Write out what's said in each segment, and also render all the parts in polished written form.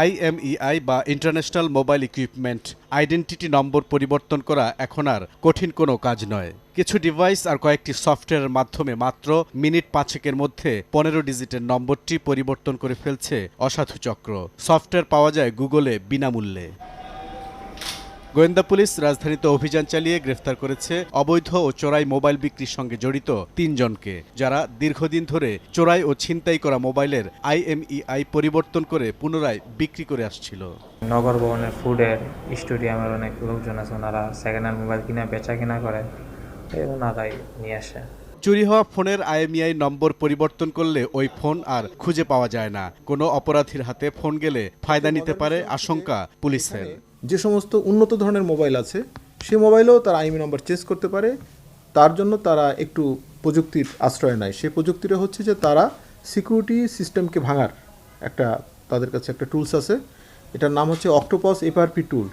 IMEI বা international mobile equipment identity নম্বর পরিবর্তন করা এখন আর কঠিন কোনো কাজ নয়। কিছু ডিভাইস আর কয়েকটি সফটওয়্যারের মাধ্যমে মাত্র মিনিট 5-এর মধ্যে 15 ডিজিটের নম্বরটি পরিবর্তন করে ফেলছে অসাধু চক্র। সফটওয়্যার পাওয়া যায় গুগলে বিনামূল্যে। গোয়েন্দা পুলিশ রাজধানীতে অভিযান চালিয়ে গ্রেফতার করেছে অবৈধ ও চোরাই মোবাইল বিক্রির সঙ্গে জড়িত 3 জনকে, যারা দীর্ঘদিন ধরে চোরাই ও ছিনতাই করা মোবাইলের আইএমইআই পরিবর্তন করে পুনরায় বিক্রি করে আসছিল। নগর ভবনের ফুডের স্টুডিয়ামের অনেক লোকজন আছে, ওনারা সেকেন্ড হ্যান্ড মোবাইল কিনা বেচা কিনা করে, ওনারাই নিয়ে আসে। চুরি হওয়া ফোনের আইএমইআই নম্বর পরিবর্তন করলে ওই ফোন আর খুঁজে পাওয়া যায় না। কোনো অপরাধীর হাতে ফোন গেলে ফায়দা নিতে পারে আশঙ্কা পুলিশের। যে সমস্ত উন্নত ধরনের মোবাইল আছে সেই মোবাইলেও তারা আইএমইআই নম্বর চেঞ্জ করতে পারে। তার জন্য তারা একটু প্রযুক্তির আশ্রয় নেয়। সেই প্রযুক্তিটা হচ্ছে যে তারা সিকিউরিটি সিস্টেমকে ভাঙার তাদের কাছে একটা টুলস আছে। এটার নাম হচ্ছে অক্টোপাস এফআরপি টুল।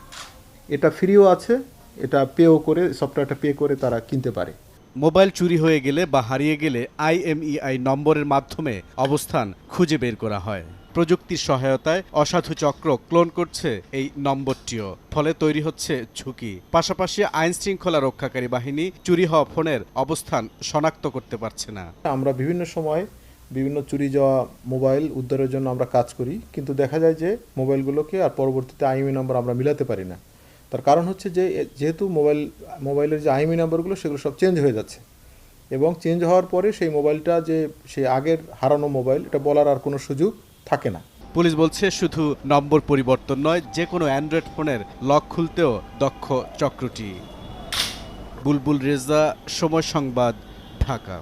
এটা ফ্রিও আছে, এটা পেও করে, সফটওয়্যারটা পে করে তারা কিনতে পারে। মোবাইল চুরি হয়ে গেলে বা হারিয়ে গেলে আইএমইআই নম্বরের মাধ্যমে অবস্থান খুঁজে বের করা হয়। প্রযুক্তির সহায়তায় অসাধু চক্র ক্লোন করছে এই নম্বরটিও, ফলে তৈরি হচ্ছে ঝুঁকি। পাশাপাশি আইন শৃঙ্খলা রক্ষাকারী বাহিনী চুরি হওয়া ফোনের অবস্থান শনাক্ত করতে পারছে না। আমরা বিভিন্ন সময় বিভিন্ন চুরি যাওয়া মোবাইল উদ্ধারের জন্য আমরা কাজ করি, কিন্তু দেখা যায় যে মোবাইলগুলোকে আর পরবর্তীতে আইএমইআই নম্বর আমরা মিলাতে পারি না। তার কারণ হচ্ছে যে যেহেতু মোবাইলের যে আইএমইআই নম্বরগুলো সেগুলো সব চেঞ্জ হয়ে যাচ্ছে, এবং চেঞ্জ হওয়ার পরে সেই মোবাইলটা যে সেই আগের হারানো মোবাইল, এটা বলার আর কোনো সুযোগ থাকে না। পুলিশ বলছে শুধু নম্বর পরিবর্তন নয়, যে কোনো অ্যান্ড্রয়েড ফোনের লক খুলতেও দক্ষ চক্রটি। বুলবুল রেজা, সময় সংবাদ, ঢাকা।